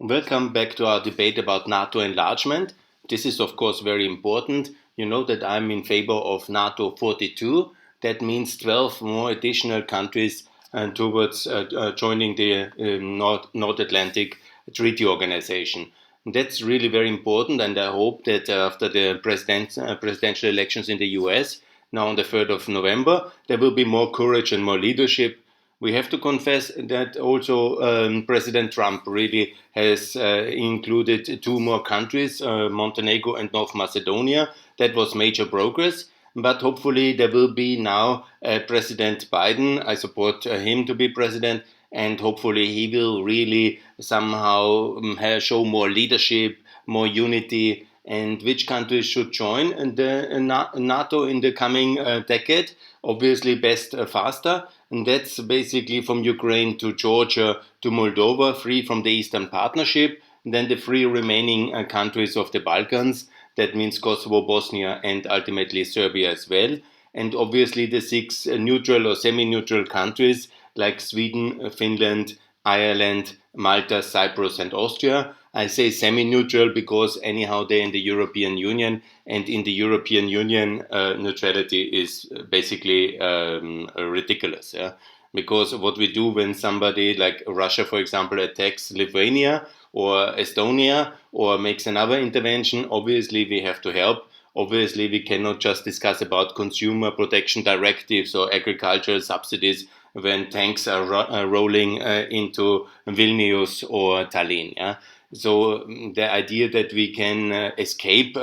Welcome back to our debate about NATO enlargement. This is, of course, very important. You know that I'm in favor of NATO 42. That means 12 more additional countries towards joining the North Atlantic Treaty Organization. That's really very important, and I hope that after the presidential elections in the US, now on the 3rd of November, there will be more courage and more leadership. We have to confess that also President Trump really has included two more countries, Montenegro and North Macedonia. That was major progress. But hopefully there will be now President Biden. I support him to be president. And hopefully he will really somehow show more leadership, more unity, and which countries should join NATO in the coming decade. Obviously, best faster. And that's basically from Ukraine to Georgia to Moldova, free from the Eastern Partnership. And then the three remaining countries of the Balkans. That means Kosovo, Bosnia, and ultimately Serbia as well. And obviously the six neutral or semi-neutral countries like Sweden, Finland, Ireland, Malta, Cyprus, and Austria. I say semi-neutral because anyhow they're in the European Union, and in the European Union, neutrality is basically ridiculous. Yeah? Because what we do when somebody like Russia, for example, attacks Lithuania or Estonia or makes another intervention, obviously we have to help. Obviously, we cannot just discuss about consumer protection directives or agricultural subsidies when tanks are rolling into Vilnius or Tallinn. Yeah? So the idea that we can escape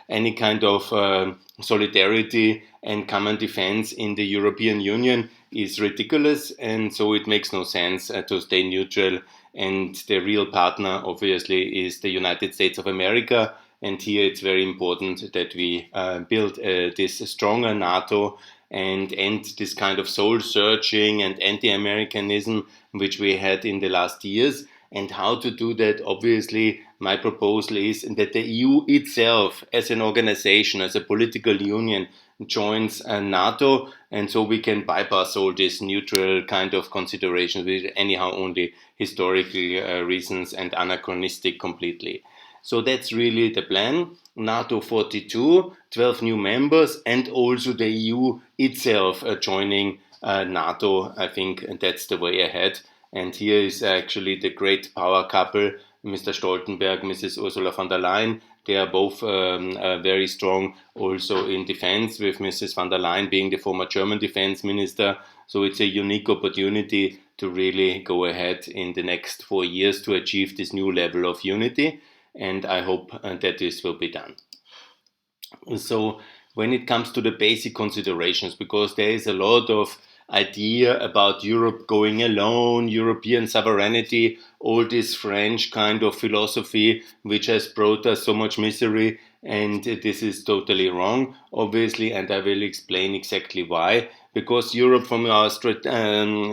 any kind of solidarity and common defense in the European Union is ridiculous, and so it makes no sense to stay neutral. And the real partner, obviously, is the United States of America. And here it's very important that we build this stronger NATO and end this kind of soul-searching and anti-Americanism which we had in the last years. And how to do that, obviously, my proposal is that the EU itself, as an organization, as a political union, joins NATO, and so we can bypass all these neutral kind of considerations, which anyhow only historical reasons and anachronistic completely. So that's really the plan. NATO 42, 12 new members, and also the EU itself joining NATO. I think that's the way ahead. And here is actually the great power couple, Mr. Stoltenberg, Mrs. Ursula von der Leyen. They are both very strong also in defense, with Mrs. von der Leyen being the former German defense minister. So it's a unique opportunity to really go ahead in the next 4 years to achieve this new level of unity. And I hope that this will be done. So when it comes to the basic considerations, because there is a lot of idea about Europe going alone, European sovereignty, all this French kind of philosophy, which has brought us so much misery, and this is totally wrong, obviously, and I will explain exactly why. Because Europe, from our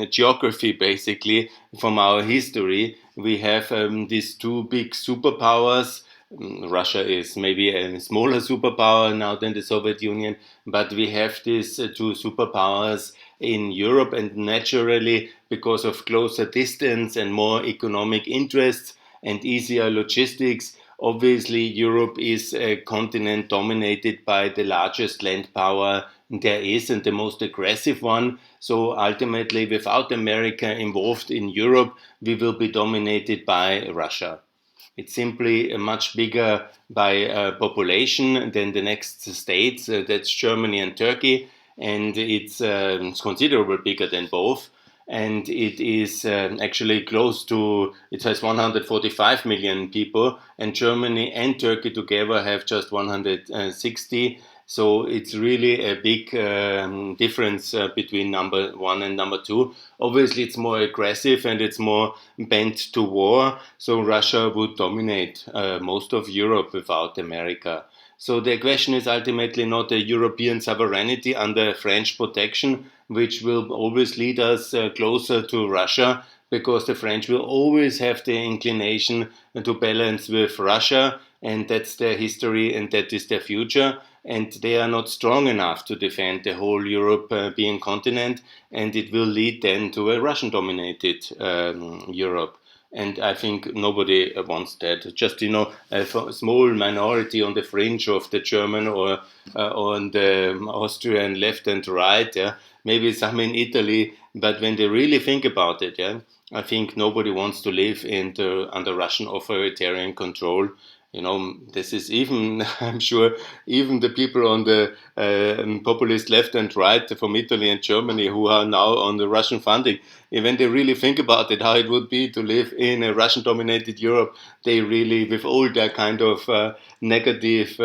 geography, basically, from our history, we have these two big superpowers. Russia is maybe a smaller superpower now than the Soviet Union, but we have these two superpowers in Europe, and naturally, because of closer distance and more economic interests and easier logistics, obviously Europe is a continent dominated by the largest land power there is and the most aggressive one. So ultimately, without America involved in Europe, we will be dominated by Russia. It's simply much bigger by population than the next states, that's Germany and Turkey, and it's considerably bigger than both. And it is actually close to, it has 145 million people, and Germany and Turkey together have just 160. So it's really a big difference between number one and number two. Obviously, it's more aggressive and it's more bent to war. So Russia would dominate most of Europe without America. So the question is ultimately not a European sovereignty under French protection, which will always lead us closer to Russia, because the French will always have the inclination to balance with Russia, and that's their history and that is their future. And they are not strong enough to defend the whole European continent, and it will lead then to a Russian-dominated Europe. And I think nobody wants that. Just, a small minority on the fringe of the German or on the Austrian left and right, yeah, maybe some in Italy, but when they really think about it, yeah, I think nobody wants to live under Russian authoritarian control. This is even, I'm sure, even the people on the populist left and right from Italy and Germany who are now on the Russian funding, when they really think about it, how it would be to live in a Russian-dominated Europe, they really, with all their kind of negative,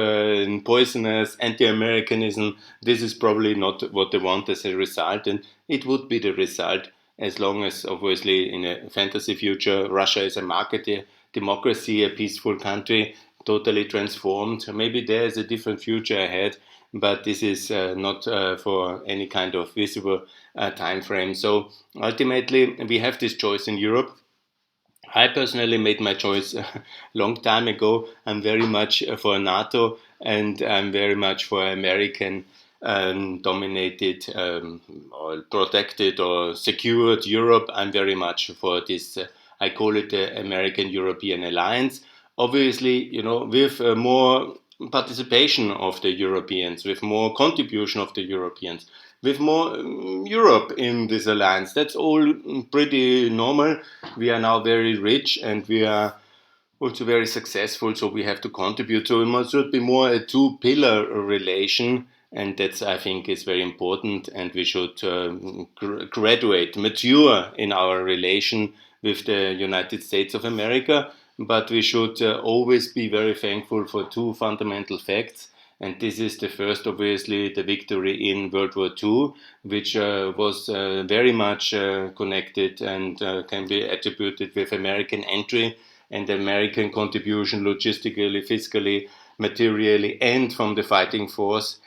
poisonous anti-Americanism, this is probably not what they want as a result, and it would be the result as long as, obviously, in a fantasy future, Russia is a market democracy, a peaceful country, totally transformed. Maybe there is a different future ahead, but this is not for any kind of visible time frame. So ultimately, we have this choice in Europe. I personally made my choice a long time ago. I'm very much for NATO, and I'm very much for American dominated or protected or secured Europe. I'm very much for this. I call it the American European Alliance. Obviously, with more participation of the Europeans, with more contribution of the Europeans, with more Europe in this alliance. That's all pretty normal. We are now very rich and we are also very successful, so we have to contribute. So it should be more a two-pillar relation, and that's, I think, is very important. And we should graduate, mature in our relation with the United States of America. But we should always be very thankful for two fundamental facts. And this is the first, obviously, the victory in World War II, which was very much connected and can be attributed with American entry and American contribution logistically, fiscally, materially, and from the fighting force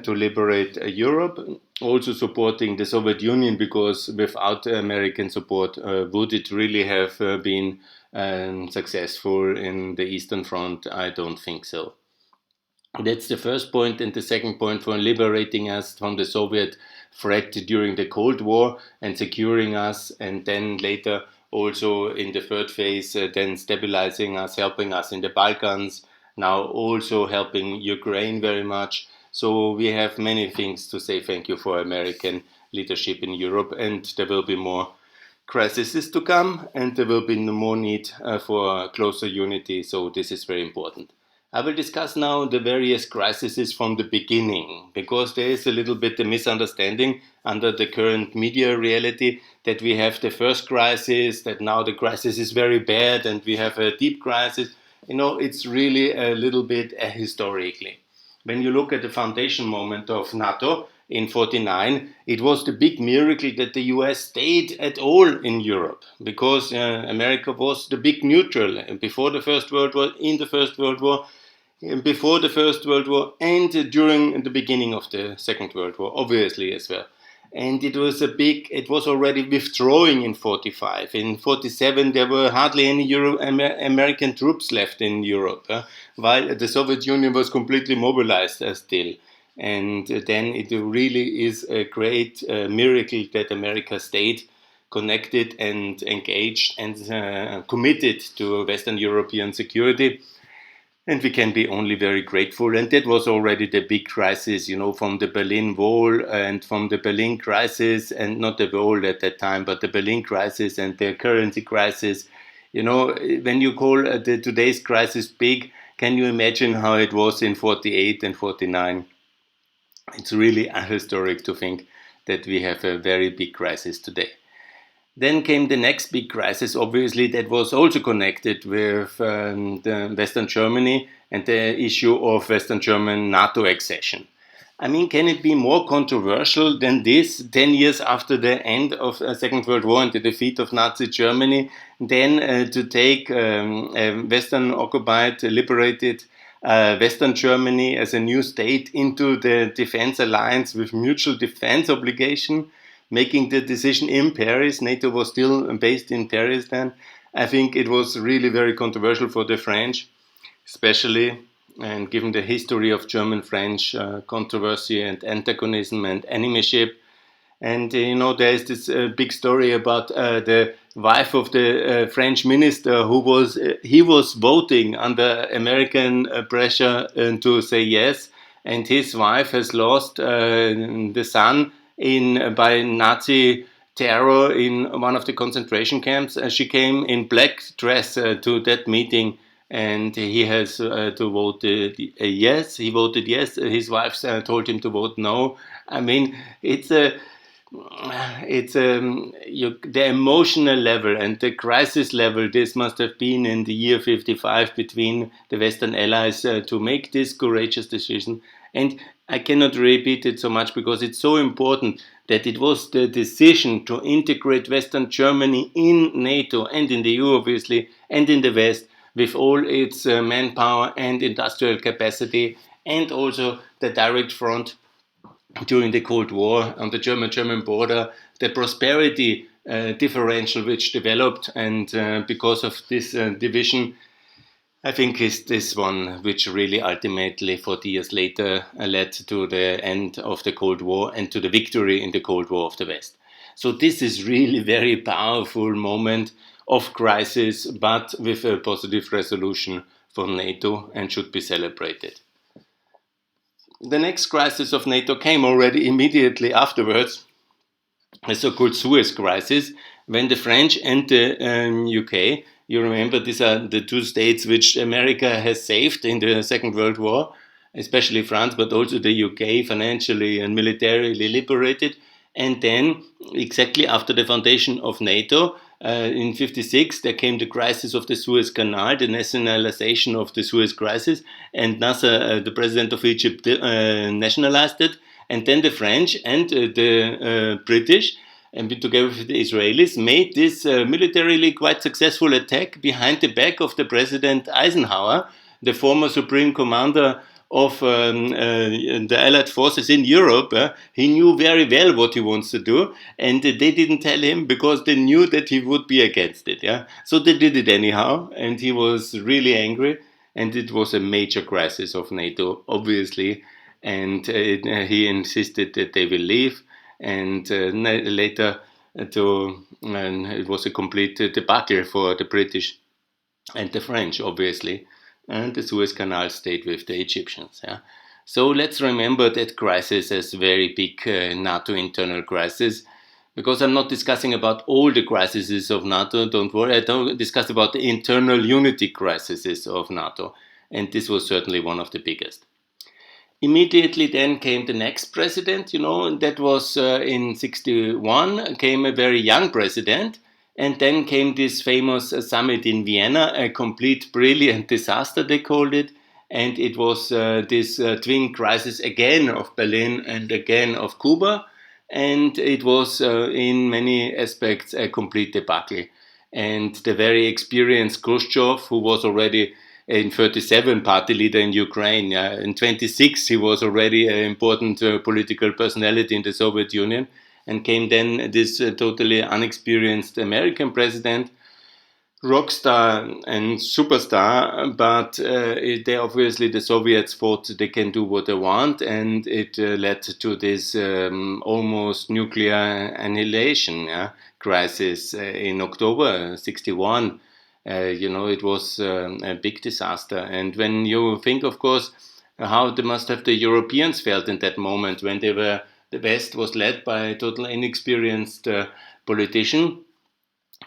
to liberate Europe. Also supporting the Soviet Union, because without American support, would it really have been successful in the Eastern Front? I don't think so. That's the first point. And the second point, for liberating us from the Soviet threat during the Cold War and securing us, and then later also in the third phase, then stabilizing us, helping us in the Balkans, now also helping Ukraine very much. So we have many things to say thank you for American leadership in Europe, and there will be more crises to come, and there will be more need for closer unity. So this is very important. I will discuss now the various crises from the beginning, because there is a little bit of misunderstanding under the current media reality that we have the first crisis, that now the crisis is very bad and we have a deep crisis. It's really a little bit historically. When you look at the foundation moment of NATO in 1949, it was the big miracle that the US stayed at all in Europe, because America was the big neutral before the First World War, in the First World War, before the First World War, and during the beginning of the Second World War, obviously as well. And it was already withdrawing in 1945. In 1947, there were hardly any American troops left in Europe, while the Soviet Union was completely mobilized still. And then it really is a great miracle that America stayed connected and engaged and committed to Western European security. And we can be only very grateful. And that was already the big crisis, from the Berlin Wall and from the Berlin crisis, and not the wall at that time, but the Berlin crisis and the currency crisis. When you call today's crisis big, can you imagine how it was in 1948 and 1949? It's really ahistoric to think that we have a very big crisis today. Then came the next big crisis, obviously, that was also connected with the Western Germany and the issue of Western German NATO accession. I mean, can it be more controversial than this, 10 years after the end of the Second World War and the defeat of Nazi Germany, then to take a Western occupied, liberated Western Germany as a new state into the defense alliance with mutual defense obligation, making the decision in Paris? NATO was still based in Paris then. I think it was really very controversial for the French, especially, and given the history of German-French controversy and antagonism and enemyship. And there is this big story about the wife of the French minister who was voting under American pressure to say yes, and his wife has lost the son by Nazi terror in one of the concentration camps. She came in black dress to that meeting, and he has to vote yes. He voted yes. His wife told him to vote no. I mean, the emotional level and the crisis level this must have been in the year 55 between the Western Allies to make this courageous decision. And I cannot repeat it so much because it's so important that it was the decision to integrate Western Germany in NATO and in the EU, obviously, and in the West with all its manpower and industrial capacity, and also the direct front during the Cold War on the German border, the prosperity differential which developed, and because of this division, I think is this one which really ultimately 40 years later led to the end of the Cold War and to the victory in the Cold War of the West. So this is really very powerful moment of crisis, but with a positive resolution for NATO and should be celebrated. The next crisis of NATO came already immediately afterwards, the so-called Suez crisis, when the French and the UK, you remember these are the two states which America has saved in the Second World War, especially France, but also the UK financially and militarily liberated. And then, exactly after the foundation of NATO, in 56, there came the crisis of the Suez Canal, the nationalization of the Suez crisis, and Nasser, the president of Egypt, nationalized it. And then the French and the British, and together with the Israelis, made this militarily quite successful attack behind the back of the President Eisenhower, the former supreme commander of the Allied forces in Europe. He knew very well what he wants to do, and they didn't tell him because they knew that he would be against it. So they did it anyhow, and he was really angry, and it was a major crisis of NATO, obviously, and he insisted that they will leave, and later it was a complete debacle for the British and the French, obviously. And the Suez Canal stayed with the Egyptians. So let's remember that crisis as very big NATO internal crisis, because I'm not discussing about all the crises of NATO, don't worry, I don't discuss about the internal unity crises of NATO, and this was certainly one of the biggest. Immediately then came the next president, and that was in 61, came a very young president. And then came this famous summit in Vienna, a complete brilliant disaster, they called it. And it was this twin crisis again of Berlin and again of Cuba. And it was in many aspects a complete debacle. And the very experienced Khrushchev, who was already in 37 party leader in Ukraine, in 26 he was already an important political personality in the Soviet Union. And came then this totally unexperienced American president, rock star and superstar, but obviously the Soviets thought they can do what they want, and it led to this almost nuclear annihilation crisis in October 61. It was a big disaster. And when you think, of course, how they must have the Europeans felt in that moment when the West was led by a totally inexperienced politician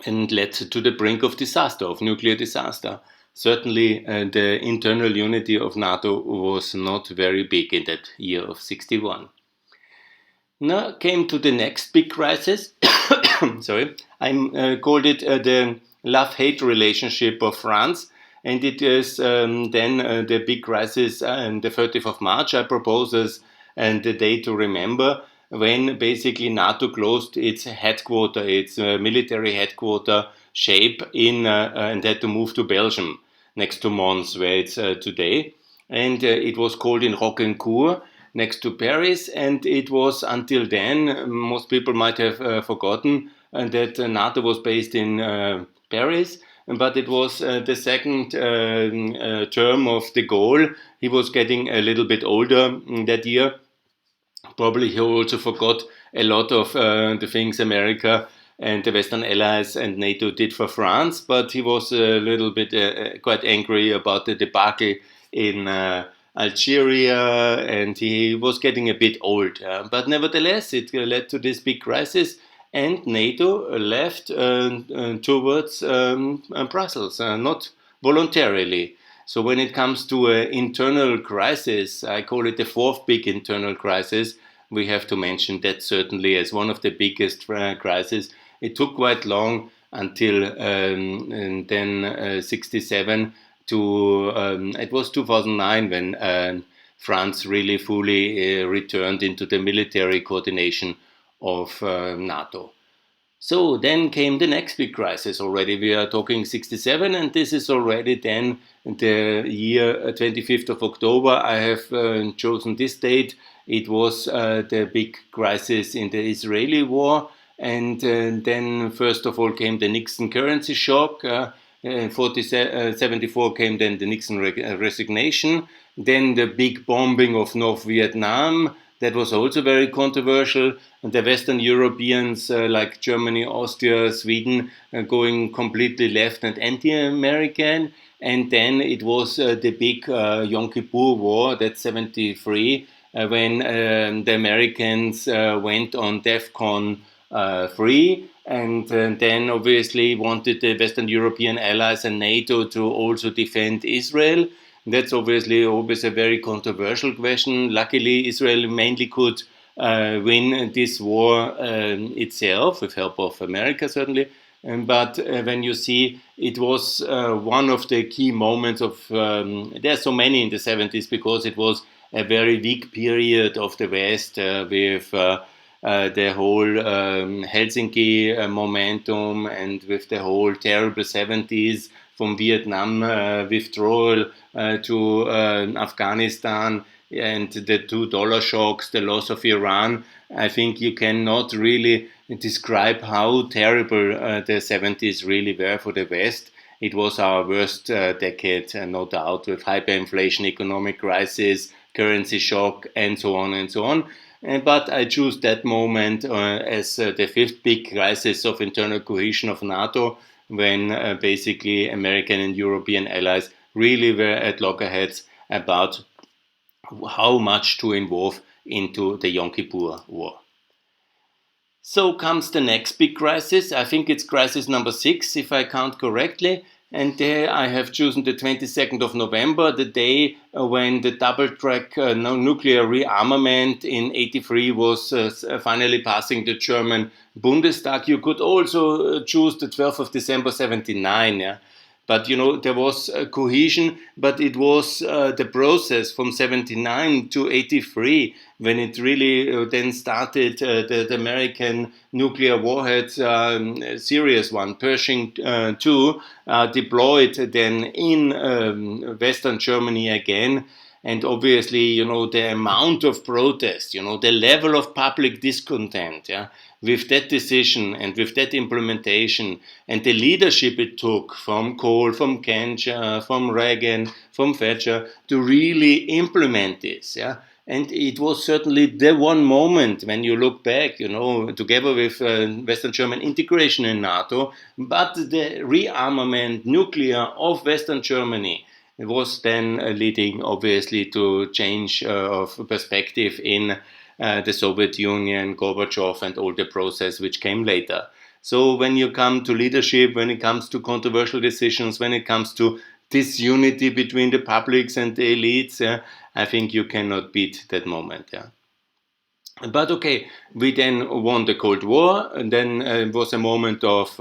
and led to the brink of disaster, of nuclear disaster. Certainly, the internal unity of NATO was not very big in that year of 61. Now came to the next big crisis. Sorry, I called it the love-hate relationship of France. And it is then the big crisis on the 30th of March, I propose as the day to remember, when basically NATO closed its headquarter, its military headquarter shape and had to move to Belgium, next to Mons, where it's today. And it was called in Rocquencourt, next to Paris. And it was until then, most people might have forgotten, that NATO was based in Paris. But it was the second term of de Gaulle. He was getting a little bit older that year. Probably he also forgot a lot of the things America and the Western Allies and NATO did for France, but he was a little bit quite angry about the debacle in Algeria, and he was getting a bit old. But nevertheless, it led to this big crisis, and NATO left towards Brussels, not voluntarily. So when it comes to an internal crisis, I call it the fourth big internal crisis. We have to mention that certainly as one of the biggest crises. It took quite long until then 67 to it was 2009 when France really fully returned into the military coordination of NATO. So then came the next big crisis already. We are talking 67, and this is already then the year 25th of October. I have chosen this date. It was the big crisis in the Israeli war. And then first of all came the Nixon currency shock. In 74 came then the Nixon resignation. Then the big bombing of North Vietnam. That was also very controversial. And the Western Europeans like Germany, Austria, Sweden going completely left and anti-American. And then it was the big Yom Kippur War, that's 73, when the Americans went on DEFCON 3, and then obviously wanted the Western European allies and NATO to also defend Israel. That's obviously always a very controversial question. Luckily, Israel mainly could win this war itself, with help of America certainly. But when you see, it was one of the key moments of, there are so many in the 70s, because it was a very weak period of the West with the whole Helsinki momentum, and with the whole terrible 70s from Vietnam withdrawal to Afghanistan, and the $2 shocks, the loss of Iran. I think you cannot really describe how terrible the 70s really were for the West. It was our worst decade, no doubt, with hyperinflation, economic crisis, currency shock, and so on and so on. But I choose that moment as the fifth big crisis of internal cohesion of NATO, when basically American and European allies really were at loggerheads about how much to involve into the Yom Kippur War. So comes the next big crisis. I think it's crisis number 6, if I count correctly. And there I have chosen the 22nd of November, the day when the double-track nuclear rearmament in 83 was finally passing the German Bundestag. You could also choose the 12th of December 79. Yeah? But, you know, there was cohesion, but it was the process from 79 to 83 when it really then started the American nuclear warheads, serious one, Pershing II, deployed then in Western Germany again. And obviously, you know, the amount of protest, you know, the level of public discontent, yeah, with that decision and with that implementation, and the leadership it took from Kohl, from Genscher, from Reagan, from Thatcher to really implement this, yeah. And it was certainly the one moment when you look back, you know, together with Western German integration in NATO, but the rearmament nuclear of Western Germany, it was then leading, obviously, to change of perspective in the Soviet Union, Gorbachev, and all the process which came later. So when you come to leadership, when it comes to controversial decisions, when it comes to disunity between the publics and the elites, I think you cannot beat that moment. Yeah. But okay, we then won the Cold War, and then it was a moment of,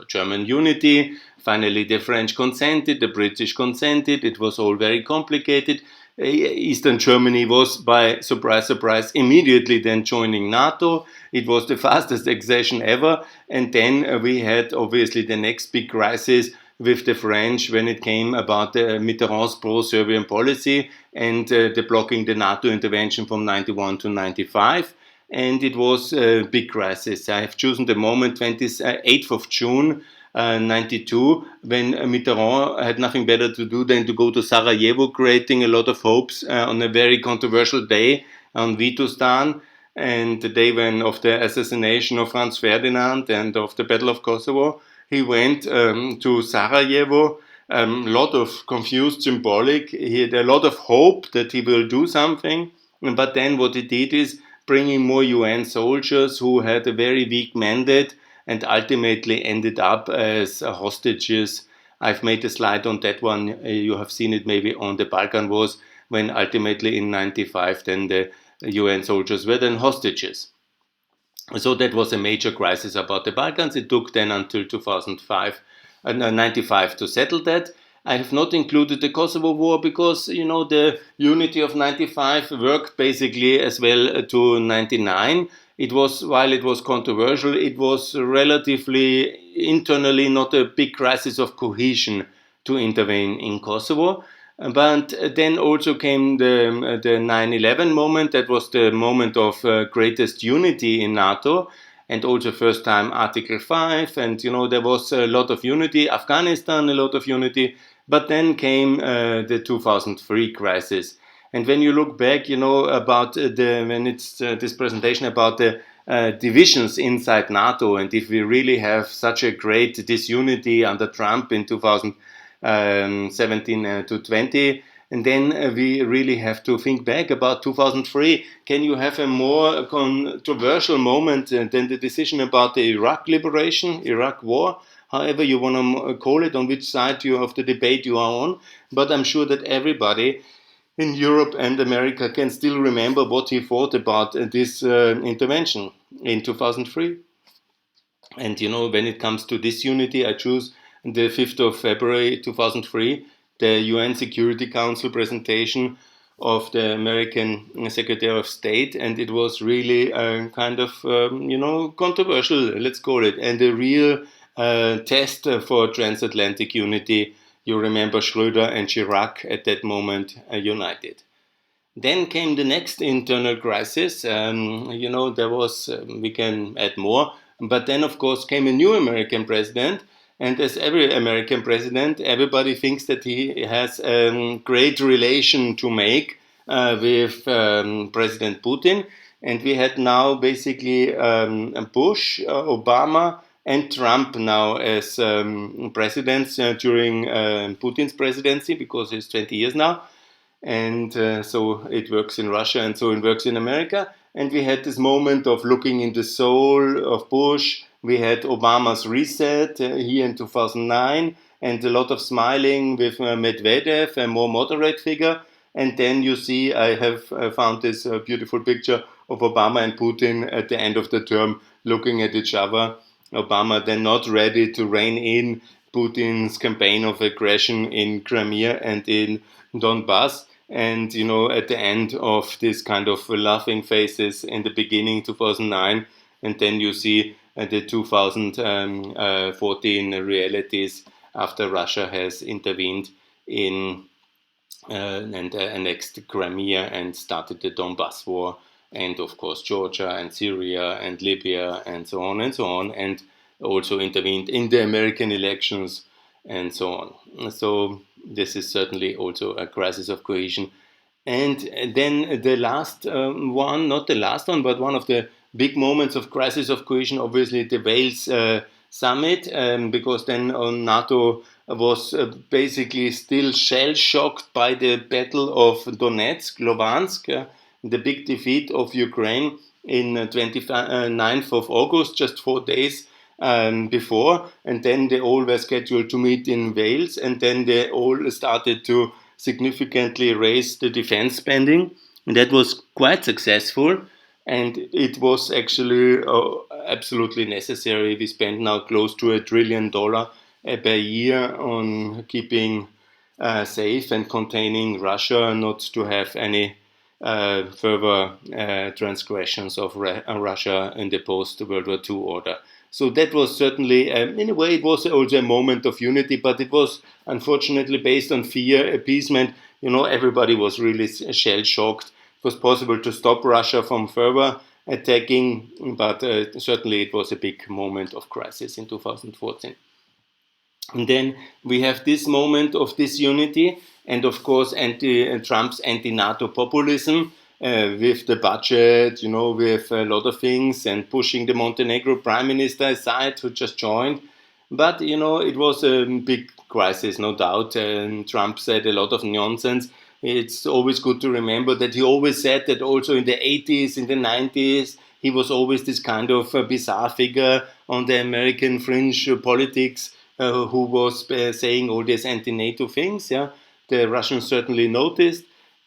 German unity. Finally, the French consented, the British consented. It was all very complicated. Eastern Germany was, by surprise, immediately then joining NATO. It was the fastest accession ever. And then we had, obviously, the next big crisis with the French when it came about Mitterrand's pro-Serbian policy and the blocking the NATO intervention from 91 to 95. And it was a big crisis. I have chosen the moment, 28th of June, 92, when Mitterrand had nothing better to do than to go to Sarajevo, creating a lot of hopes on a very controversial day on Vitustan. And the day of the assassination of Franz Ferdinand and of the Battle of Kosovo, he went to Sarajevo. Lot of confused symbolic. He had a lot of hope that he will do something. But then what he did is bringing more UN soldiers who had a very weak mandate and ultimately ended up as hostages. I've made a slide on that one. You have seen it maybe on the Balkan Wars, when ultimately in 95 then the UN soldiers were then hostages. So that was a major crisis about the Balkans. It took then until 95 to settle that. I have not included the Kosovo War because, the unity of 95 worked basically as well to 99. While it was controversial, it was relatively internally not a big crisis of cohesion to intervene in Kosovo. But then also came the 9/11 moment. That was the moment of greatest unity in NATO, and also first time Article 5. And, there was a lot of unity. Afghanistan, a lot of unity. But then came the 2003 crisis. And when you look back, about when it's this presentation about the divisions inside NATO, and if we really have such a great disunity under Trump in 2017 to 20, and then we really have to think back about 2003. Can you have a more controversial moment than the decision about the Iraq liberation, Iraq war? However you want to call it, on which side of the debate you are on. But I'm sure that everybody in Europe and America can still remember what he thought about this intervention in 2003. And, when it comes to disunity, I choose the 5th of February 2003, the UN Security Council presentation of the American Secretary of State, and it was really kind of, controversial, let's call it, and a real test for transatlantic unity. You remember Schröder and Chirac at that moment united. Then came the next internal crisis. There was, we can add more, but then of course came a new American president. And as every American president, everybody thinks that he has a great relation to make with President Putin. And we had now basically Bush, Obama, and Trump now as presidents during Putin's presidency, because it's 20 years now. And so it works in Russia, and so it works in America. And we had this moment of looking in the soul of Bush. We had Obama's reset here in 2009, and a lot of smiling with Medvedev, a more moderate figure. And then you see, I have found this beautiful picture of Obama and Putin at the end of the term looking at each other. Obama then not ready to rein in Putin's campaign of aggression in Crimea and in Donbass. And, at the end of this kind of laughing faces in the beginning, 2009, and then you see the 2014 realities after Russia has intervened in and annexed Crimea and started the Donbass war, and of course Georgia and Syria and Libya and so on, and also intervened in the American elections and so on. So this is certainly also a crisis of cohesion. And then the last one, not the last one, but one of the big moments of crisis of cohesion, obviously the Wales summit, because then NATO was basically still shell-shocked by the Battle of Donetsk, Luhansk, the big defeat of Ukraine in 29th of August, just 4 days before. And then they all were scheduled to meet in Wales, and then they all started to significantly raise the defense spending. And that was quite successful. And it was actually absolutely necessary. We spend now close to $1 trillion per year on keeping safe and containing Russia, not to have any further transgressions of Russia in the post-World War II order. So that was certainly, in a way, it was also a moment of unity, but it was unfortunately based on fear, appeasement. Everybody was really shell-shocked. It was possible to stop Russia from further attacking, but certainly it was a big moment of crisis in 2014. And then we have this moment of disunity, and of course Trump's anti-NATO populism, with the budget, with a lot of things, and pushing the Montenegro prime minister aside who just joined. But, it was a big crisis, no doubt. And Trump said a lot of nonsense. It's always good to remember that he always said that also in the 80s, in the 90s, he was always this kind of bizarre figure on the American fringe politics who was saying all these anti-NATO things. Yeah, the Russians certainly noticed,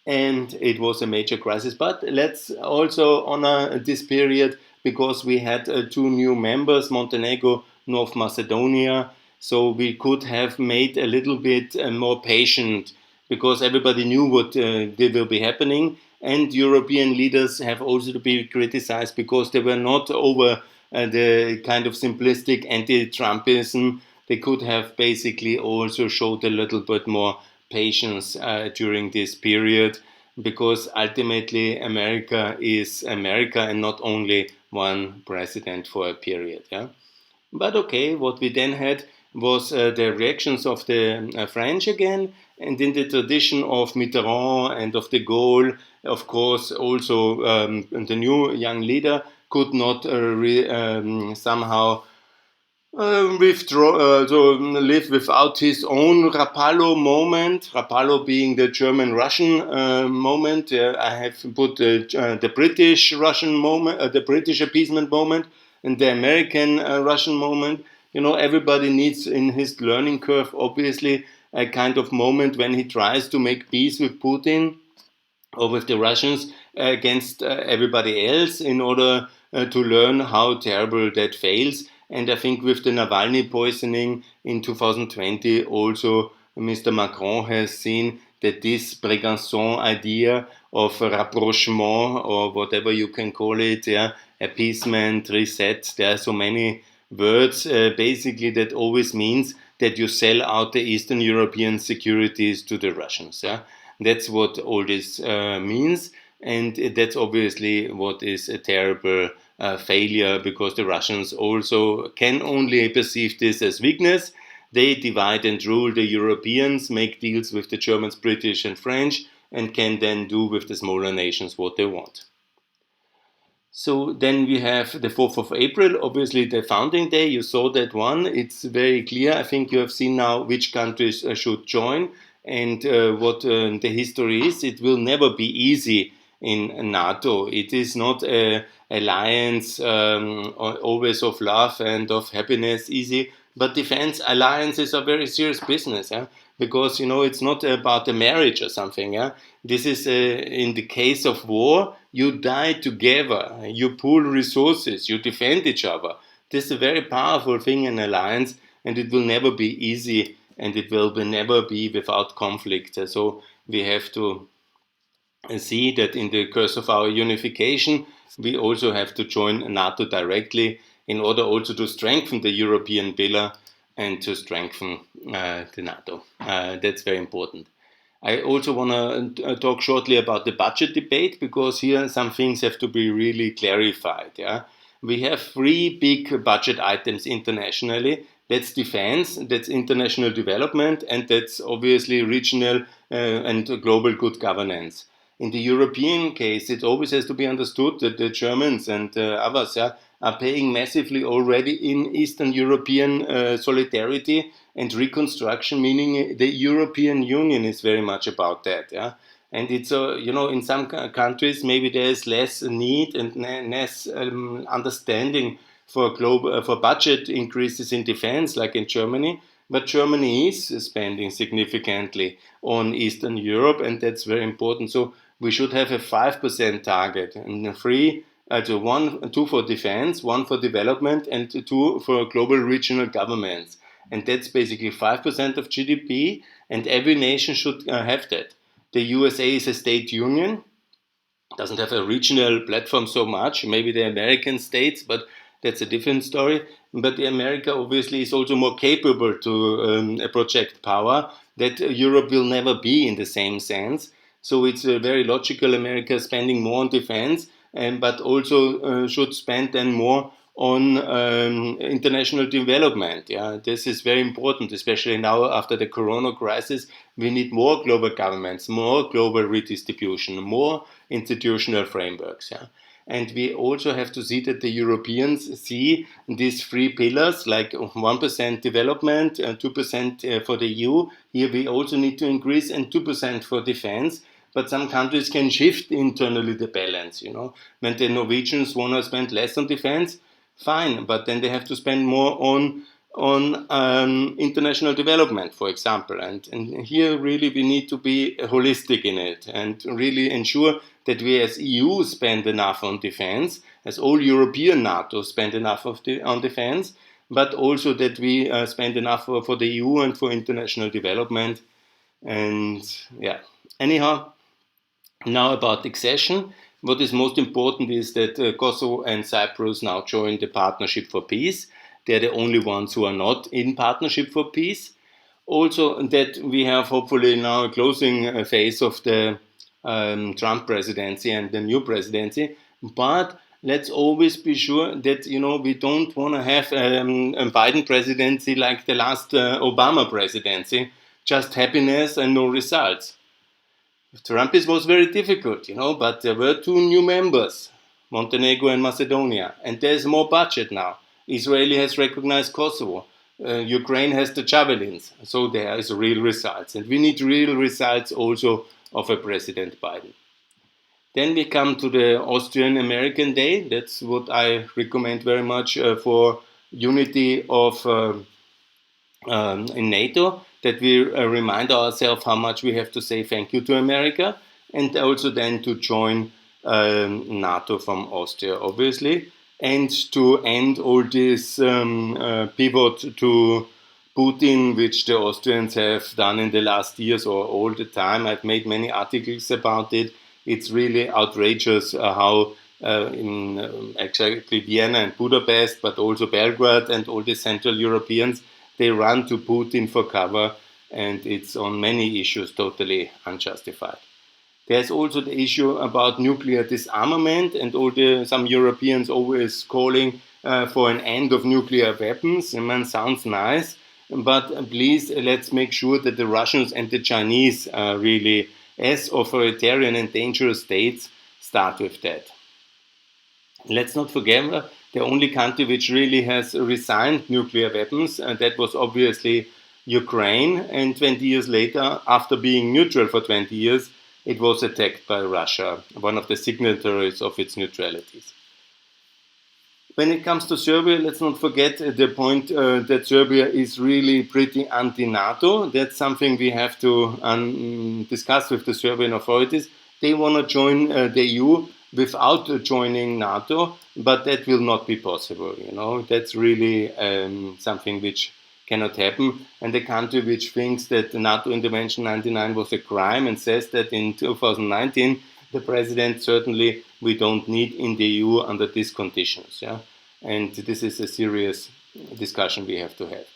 and it was a major crisis. But let's also honor this period because we had two new members, Montenegro, North Macedonia. So we could have made a little bit more patient because everybody knew what will be happening. And European leaders have also to be criticized because they were not over the kind of simplistic anti-Trumpism. They could have basically also showed a little bit more patience during this period because ultimately America is America and not only one president for a period. Yeah? But okay, what we then had was the reactions of the French again, and in the tradition of Mitterrand and of de Gaulle, of course, also the new young leader could not somehow live without his own Rapallo moment. Rapallo being the German-Russian moment. I have put the British-Russian moment, the British appeasement moment, and the American-Russian moment. Everybody needs in his learning curve, obviously, a kind of moment when he tries to make peace with Putin or with the Russians against everybody else in order to learn how terrible that fails. And I think with the Navalny poisoning in 2020, also Mr. Macron has seen that this Brégançon idea of rapprochement, or whatever you can call it, appeasement, reset, there are so many words, basically that always means that you sell out the Eastern European securities to the Russians. Yeah? That's what all this means, and that's obviously what is a terrible failure because the Russians also can only perceive this as weakness. They divide and rule the Europeans, make deals with the Germans, British and French, and can then do with the smaller nations what they want. So then we have the 4th of April, obviously the founding day. You saw that one. It's very clear. I think you have seen now which countries should join and what the history is. It will never be easy in NATO. It is not an alliance always of love and of happiness, easy. But defense alliances are very serious business, because it's not about a marriage or something. This is in the case of war, you die together, you pool resources, you defend each other. This is a very powerful thing in alliance, and it will never be easy, and it will never be without conflict. So we have to see that in the course of our unification, we also have to join NATO directly in order also to strengthen the European pillar and to strengthen the NATO. That's very important. I also want to talk shortly about the budget debate because here some things have to be really clarified. We have three big budget items internationally. That's defense, that's international development, and that's obviously regional and global good governance. In the European case, it always has to be understood that the Germans and others are paying massively already in Eastern European solidarity and reconstruction, meaning the European Union is very much about that. And it's, in some countries, maybe there's less need and less understanding for budget increases in defense, like in Germany. But Germany is spending significantly on Eastern Europe, and that's very important. So we should have a 5% target, and two for defense, one for development, and two for global regional governments. And that's basically 5% of GDP, and every nation should have that. The USA is a state union, doesn't have a regional platform so much, maybe the American states, but that's a different story. But America obviously is also more capable to project power that Europe will never be in the same sense. So it's very logical America spending more on defense, but also should spend then more on international development. Yeah, this is very important, especially now after the Corona crisis. We need more global governments, more global redistribution, more institutional frameworks. Yeah. And we also have to see that the Europeans see these three pillars, like 1% development, 2% for the EU. Here we also need to increase, and 2% for defense. But some countries can shift internally the balance. When the Norwegians want to spend less on defense, fine, but then they have to spend more on international development, for example. And here really we need to be holistic in it and really ensure that we as EU spend enough on defense, as all European NATO spend enough on defense, but also that we spend enough for the EU and for international development. And yeah, anyhow, now about accession. What is most important is that Kosovo and Cyprus now join the Partnership for Peace. They're the only ones who are not in Partnership for Peace. Also, that we have hopefully now a closing phase of the Trump presidency and the new presidency. But let's always be sure that we don't want to have a Biden presidency like the last Obama presidency, just happiness and no results. Trumpism was very difficult, but there were two new members, Montenegro and Macedonia, and there's more budget now. Israel has recognized Kosovo. Ukraine has the javelins, so there is real results. And we need real results also of a President Biden. Then we come to the Austrian-American Day. That's what I recommend very much for unity of in NATO, that we remind ourselves how much we have to say thank you to America, and also then to join NATO from Austria, obviously, and to end all this pivot to Putin, which the Austrians have done in the last years or all the time. I've made many articles about it. It's really outrageous how in exactly Vienna and Budapest, but also Belgrade and all the Central Europeans, they run to Putin for cover, and it's on many issues totally unjustified. There's also the issue about nuclear disarmament, and some Europeans always calling for an end of nuclear weapons. Sounds nice, but please let's make sure that the Russians and the Chinese really, as authoritarian and dangerous states, start with that. Let's not forget the only country which really has resigned nuclear weapons, that was obviously Ukraine, and 20 years later, after being neutral for 20 years, it was attacked by Russia, one of the signatories of its neutralities. When it comes to Serbia, let's not forget the point that Serbia is really pretty anti-NATO. That's something we have to discuss with the Serbian authorities. They want to join the EU without joining NATO, but that will not be possible. That's really something which cannot happen. And a country which thinks that the NATO intervention 99 was a crime and says that in 2019, the president certainly we don't need in the EU under these conditions. Yeah? And this is a serious discussion we have to have.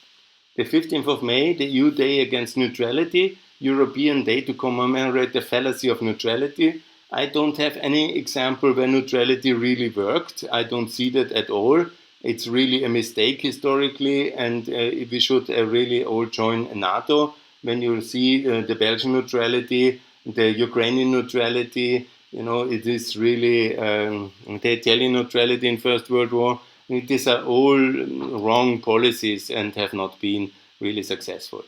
The 15th of May, the EU Day Against Neutrality, European Day to commemorate the fallacy of neutrality. I don't have any example where neutrality really worked. I don't see that at all. It's really a mistake historically, and we should really all join NATO. When you see the Belgian neutrality, the Ukrainian neutrality, it is really the Italian neutrality in First World War. These are all wrong policies and have not been really successful.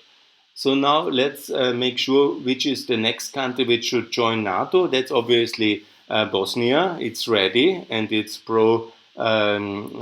So now let's make sure which is the next country which should join NATO. That's obviously Bosnia. It's ready and it's pro-NATO,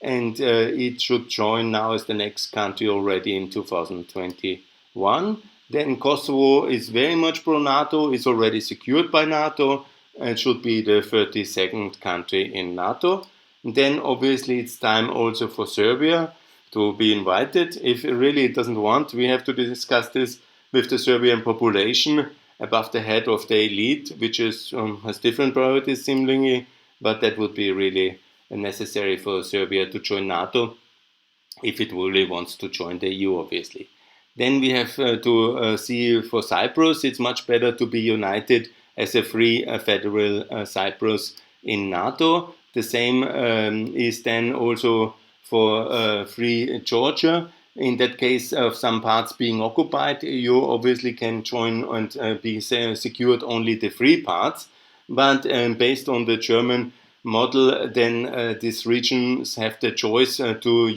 and it should join now as the next country already in 2021. Then Kosovo is very much pro-NATO, is already secured by NATO, and should be the 32nd country in NATO. And then obviously it's time also for Serbia to be invited. If it really doesn't want, we have to discuss this with the Serbian population above the head of the elite, which is has different priorities seemingly, but that would be really necessary for Serbia to join NATO if it really wants to join the EU, obviously. Then we have to see for Cyprus, it's much better to be united as a free federal Cyprus in NATO. The same is then also for free Georgia. In that case of some parts being occupied, you obviously can join and be secured only the free parts. But based on the German model, then these regions have the choice for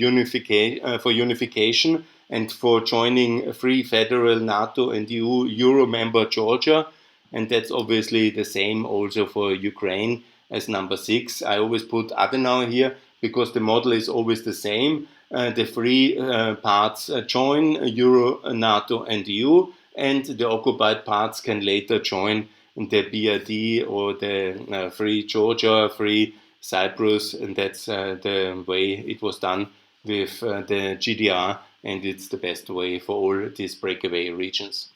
unification and for joining free federal NATO and EU Euro member Georgia. And that's obviously the same also for Ukraine as number 6. I always put Adenauer here because the model is always the same. The free parts join Euro, NATO and EU, and the occupied parts can later join the BRD or the Free Georgia, Free Cyprus, and that's the way it was done with the GDR, and it's the best way for all these breakaway regions.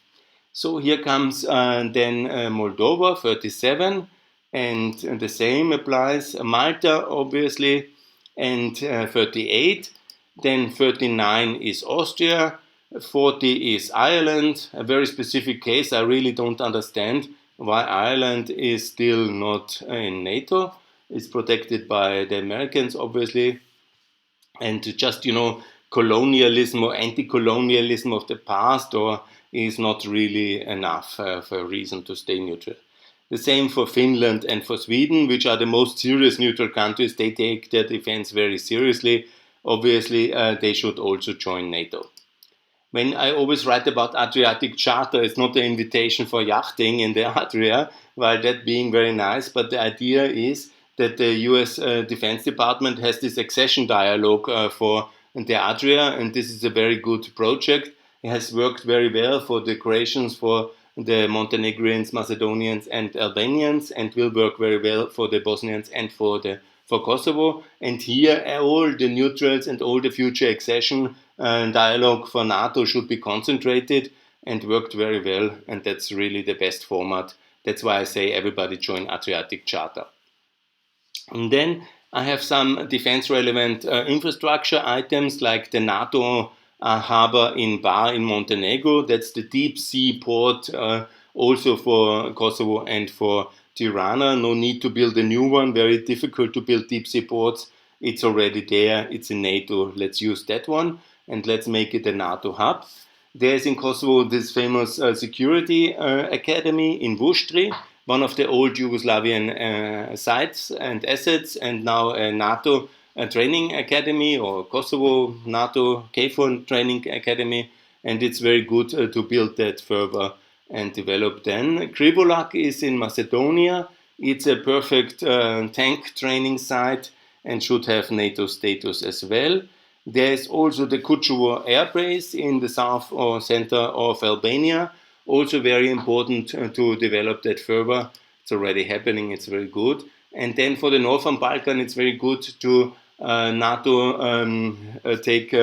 So here comes then Moldova, 37, and the same applies. Malta, obviously, and 38. Then 39 is Austria, 40 is Ireland, a very specific case. I really don't understand why Ireland is still not in NATO. It's protected by the Americans, obviously. And just, colonialism or anti-colonialism of the past or is not really enough for a reason to stay neutral. The same for Finland and for Sweden, which are the most serious neutral countries. They take their defense very seriously. Obviously, they should also join NATO. When I always write about Adriatic Charter, it's not an invitation for yachting in the Adria, while that being very nice, but the idea is that the US Defense Department has this accession dialogue for the Adria, and this is a very good project. It has worked very well for the Croatians, for the Montenegrins, Macedonians, and Albanians, and will work very well for the Bosnians and for Kosovo. And here, all the neutrals and all the future accession dialogue for NATO should be concentrated and worked very well, and that's really the best format. That's why I say everybody join Adriatic Charter. And then I have some defense-relevant infrastructure items like the NATO harbor in Bar in Montenegro. That's the deep sea port also for Kosovo and for Tirana. No need to build a new one. Very difficult to build deep sea ports. It's already there. It's in NATO. Let's use that one and let's make it a NATO hub. There's in Kosovo this famous security academy in Vushtrri, one of the old Yugoslavian sites and assets, and now a NATO training academy or Kosovo NATO KFOR training academy, and it's very good to build that further and develop then. Krivolak is in Macedonia. It's a perfect tank training site and should have NATO status as well. There's also the Vukovar Air Base in the south or center of Albania. Also very important to develop that further. It's already happening, it's very good. And then for the Northern Balkan, it's very good to NATO take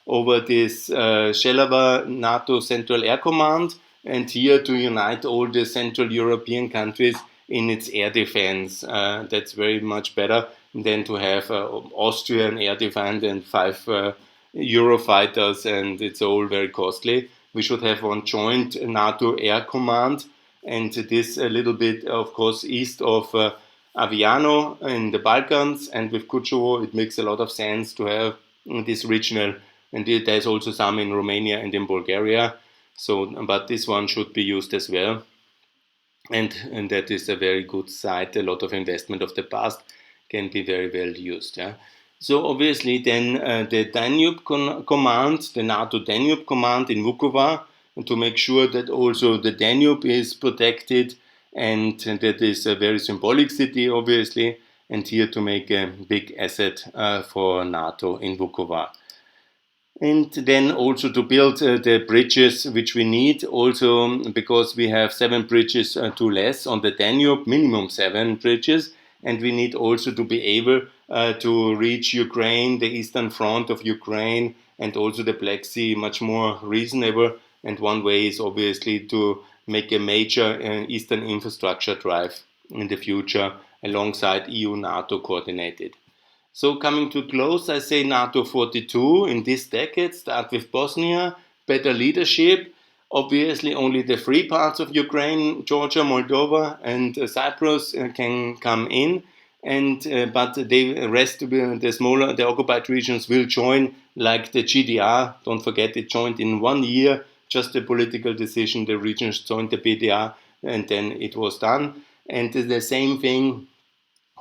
over this Zeljava NATO Central Air Command, and here to unite all the Central European countries in its air defense. That's very much better than to have Austrian air defense and 5 Eurofighters, and it's all very costly. We should have one joint NATO air command, and this a little bit, of course, east of Aviano in the Balkans, and with Kosovo it makes a lot of sense to have this regional, and there's also some in Romania and in Bulgaria. So, but this one should be used as well, and that is a very good site. A lot of investment of the past can be very well used. Yeah? So obviously then the Danube command, the NATO Danube command in Vukovar, to make sure that also the Danube is protected, and that is a very symbolic city obviously, and here to make a big asset for NATO in Vukovar. And then also to build the bridges which we need, also because we have 7 bridges too less on the Danube, minimum 7 bridges, and we need also to be able to reach Ukraine, the eastern front of Ukraine, and also the Black Sea much more reasonable. And one way is obviously to make a major eastern infrastructure drive in the future alongside EU-NATO coordinated. So coming to close, I say NATO 42 in this decade, start with Bosnia, better leadership. Obviously only the free parts of Ukraine, Georgia, Moldova and Cyprus can come in. and but the rest, the occupied regions will join, like the GDR. Don't forget, it joined in 1 year, just a political decision. The regions joined the PDR, and then it was done. And the same thing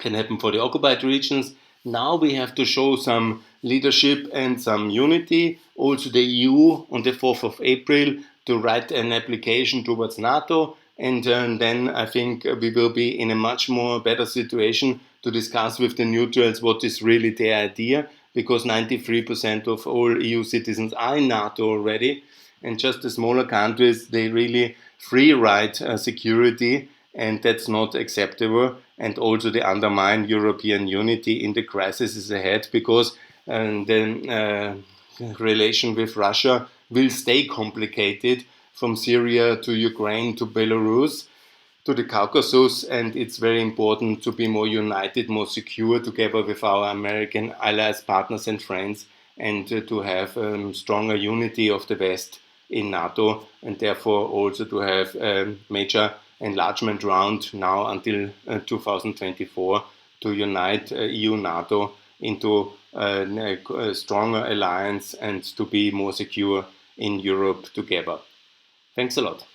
can happen for the occupied regions. Now we have to show some leadership and some unity. Also, the EU on the 4th of April to write an application towards NATO. And then I think we will be in a much more better situation to discuss with the neutrals what is really their idea, because 93% of all EU citizens are in NATO already, and just the smaller countries, they really free ride security, and that's not acceptable. And also they undermine European unity in the crisis ahead, because the relation with Russia will stay complicated, from Syria to Ukraine to Belarus to the Caucasus, and it's very important to be more united, more secure together with our American allies, partners and friends, and to have stronger unity of the West in NATO, and therefore also to have a major enlargement round now until 2024 to unite EU-NATO into a stronger alliance and to be more secure in Europe together. Thanks a lot.